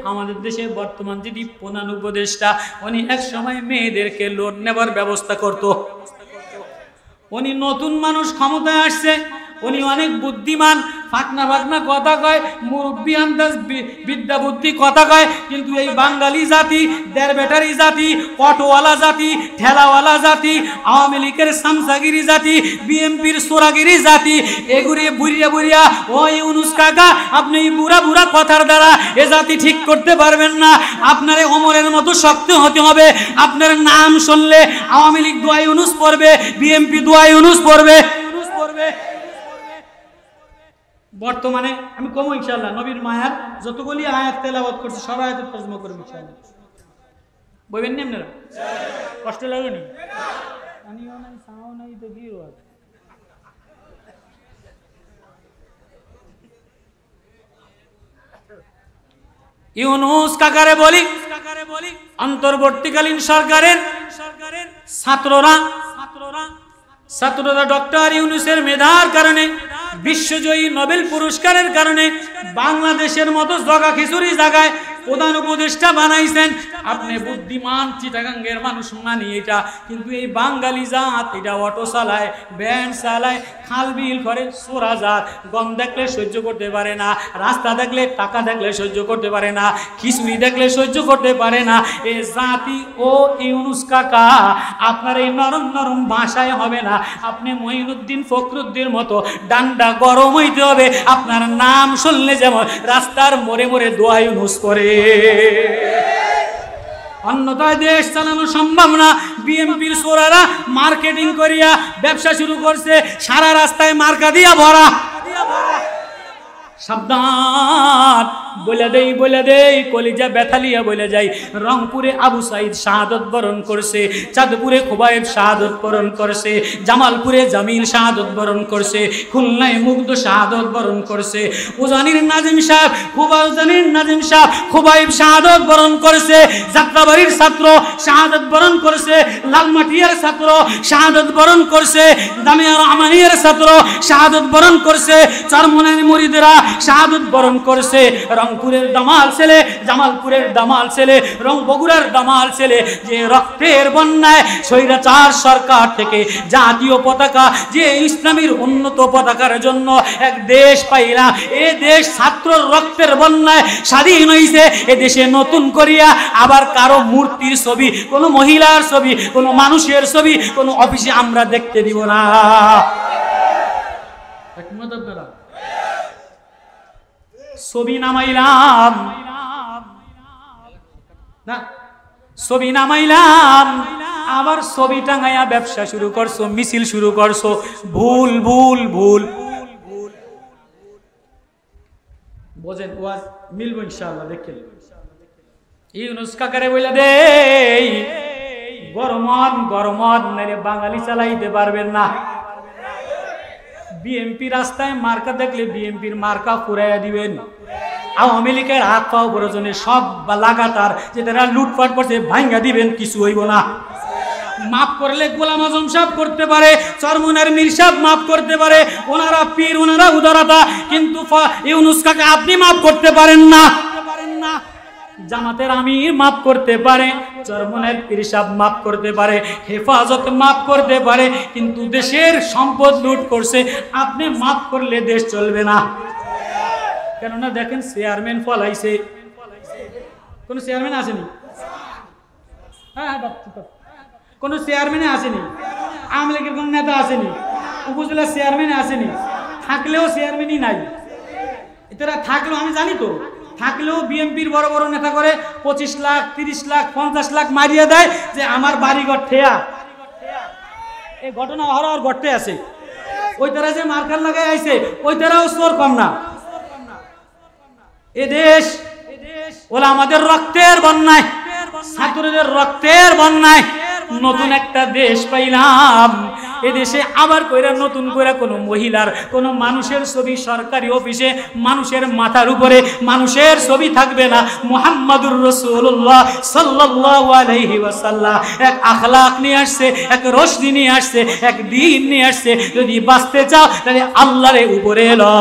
আমাদের দেশে বর্তমান যিনি প্রধান উপদেষ্টা, উনি এক সময় মেয়েদেরকে লোন নেবার ব্যবস্থা করত। উনি নতুন মানুষ ক্ষমতায় আসছে, উনি অনেক বুদ্ধিমান, ফাঁকনা ফাঁকনা কথা কয়, মুরব্বী আন্দাজ বিদ্যা বুদ্ধি কথা কয়, কিন্তু এই বাঙালি জাতি, দেড় ব্যাটারি জাতি, অটোওয়ালা জাতি, ঠেলাওয়ালা জাতি, আওয়ামী লীগের সামসাগিরি জাতি, বিএনপির সোরাগিরি জাতি, এগুলি বুড়িয়া বুড়িয়া ওই ইউনুস কাকা আপনি এই বুড়া বুড়া কথার দ্বারা এ জাতি ঠিক করতে পারবেন না। আপনার ওমরের মতো শক্ত হতে হবে। আপনার নাম শুনলে আওয়ামী লীগ দোয়া ইউনুস পড়বে, বিএনপি দোয়া ইউনুস পড়বে। বর্তমানে আমি কমো ইনশাআল্লাহ, নবীর মায়ার যতগুলি আয়াত তেলাওয়াত করছি সব আয়াতের তর্জমা করব ইনশাআল্লাহ। বলবেন না আপনারা? কষ্ট লাগেনি? আনিও নাই সাও নাই তো কি হয়? ইউনুস কাকারে বলি, অন্তর্বর্তীকালীন সরকারের ছাত্ররা ডক্টর ইউনুসের মেধার কারণে, বিশ্বজয়ী নোবেল পুরস্কারের কারণে বাংলাদেশের মতো জগা খিচুড়ি জায়গায় প্রধান উপদেষ্টা বানাইছেন। আপনি বুদ্ধিমান চিটাগাঙ্গের মানুষ মানি এটা, কিন্তু এই বাঙালি জাত এটা অটো চালায়, ভ্যান চালায়, খাল বিল করে, চোরা জাত, গম দেখলে সহ্য করতে পারে না, রাস্তা দেখলে টাকা দেখলে সহ্য করতে পারে না, খিচুড়ি দেখলে সহ্য করতে পারে না। এই জাতি ও ইউনুস কাকা আপনার এই নরম নরম ভাষায় হবে না। আপনি মঈনুদ্দিন ফখরুদ্দিন মতো ডান্ডা গরম হইতে হবে। আপনার নাম শুনলে যেমন রাস্তার মোড়ে মোড়ে দোয়া ইউনুস করে, অন্যথায় দেশ চালানো সম্ভব না। বিএনপির সোরারা মার্কেটিং করিয়া ব্যবসা শুরু করছে, সারা রাস্তায় মার্কা দিয়া ভরা। সাবধান, বলে দেই কলিজা ব্যথালিয়া বলে যাই। রংপুরে আবু সাইদ শাহাদত বরণ করছে, চাঁদপুরে খোবায়েব শাহাদত বরণ করছে, জামালপুরে জামিল শাহাদত বরণ করছে, খুলনায় মুগ্ধ শাহাদত বরণ করছে, উজানির নাজিম সাহেব, উজানির নাজিম সাহেব খোবায়েব শাহাদত বরণ করছে, যাত্রাবাড়ির ছাত্র শাহাদত বরণ করছে, লালমাটিয়ার ছাত্র শাহাদত বরণ করছে, জামিয়া রহমানিয়ার ছাত্র শাহাদত বরণ করছে, চরমনের মুরিদেরা শাহাদত বরণ করছে। রংপুরের দামাল ছেলে, জামালপুরের দামাল ছেলে, বগুড়ার দামাল ছেলে, যে রক্তের বন্যায় স্বৈরাচার সরকার থেকে জাতীয় পতাকা, যে ইসলামের উন্নত পতাকার জন্য এক দেশ পাইলা, এ দেশ ছাত্র রক্তের বন্যায় স্বাধীন হইছে। এ দেশে নতুন করিয়া আবার কারো মূর্তির ছবি, কোনো মহিলার ছবি, কোনো মানুষের ছবি কোনো অফিসে আমরা দেখতে দিব না। ছবি নামাইলাম না, ছবি নামাইলাম, আবার ছবি টাঙাইয়া ব্যবসা শুরু করছো, মিছিল শুরু করছো। ভুল ভুল ভুল বোঝেন, ওয়াজ মিলবো ইনশাআল্লাহ। দেখেন ইউনুস কাকারে বলে দেই, গরমত মেরে বাঙালি চালাইতে পারবেন না। বিএনপি রাস্তায় মার্কা দেখলে বিএনপির মার্কা ফুরাইয়া দিবেন। আওয়ামী লীগের হাত পাও প্রয়োজনে সব লাগাতার যে তারা লুটপাট করছে ভাঙ্গা দিবেন, কিছু হইব না। মাফ করলে গোলাম আজম সাহেব করতে পারে, চরমনের মীর সাহেব মাফ করতে পারে, ওনারা পীর, ওনারা উদারতা, কিন্তু ইউনুস কাকা আপনি মাফ করতে পারেন না। জামাতের আমির মাফ করতে পারে, চরমনের পীর সাহেব মাফ করতে পারে, হেফাজত মাফ করতে পারে, কিন্তু দেশের সম্পদ লুট করছে আপনি মাফ করলে দেশ চলবে না। কেননা দেখেন চেয়ারম্যান ফলাইছে, কোন চেয়ারম্যান আসেনি? হ্যাঁ, কোন চেয়ারম্যানে আসেনি, আওয়ামী লীগের কোন নেতা আসেনি, উপজেলার চেয়ারম্যানে আসেনি, থাকলেও চেয়ারম্যানই নাই। এরা থাকলেও আমি জানি তো, থাকলেও বিএনপির বড় বড় নেতা করে 25 লাখ 30 লাখ 50 লাখ মারিয়ে দেয় যে আমার বাড়িঘর ঠেয়া। এই ঘটনা হওয়ার ঘটতে আছে। ওই তারা যে মার্কার লাগাই আইছে ওই তারাও চোর কম না। এ দেশ ওলা আমাদের রক্তের বন্যায়, ছাত্রদের রক্তের বন্যায় নতুন একটা দেশ পাইলাম। এদেশে আবার কইরা নতুন করে কোনো মহিলার, কোনো মানুষের ছবি সরকারি অফিসে মানুষের মাথার উপরে মানুষের ছবি থাকবে না। মুহাম্মাদুর রাসূলুল্লাহ সাল্লাল্লাহু আলাইহি ওয়াসাল্লাম এক আখলাক নিয়ে আসছে, এক রোশনি নিয়ে আসছে, এক দ্বীন নিয়ে আসছে। যদি বাঁচতে চাও তাহলে আল্লাহর উপরে এলো।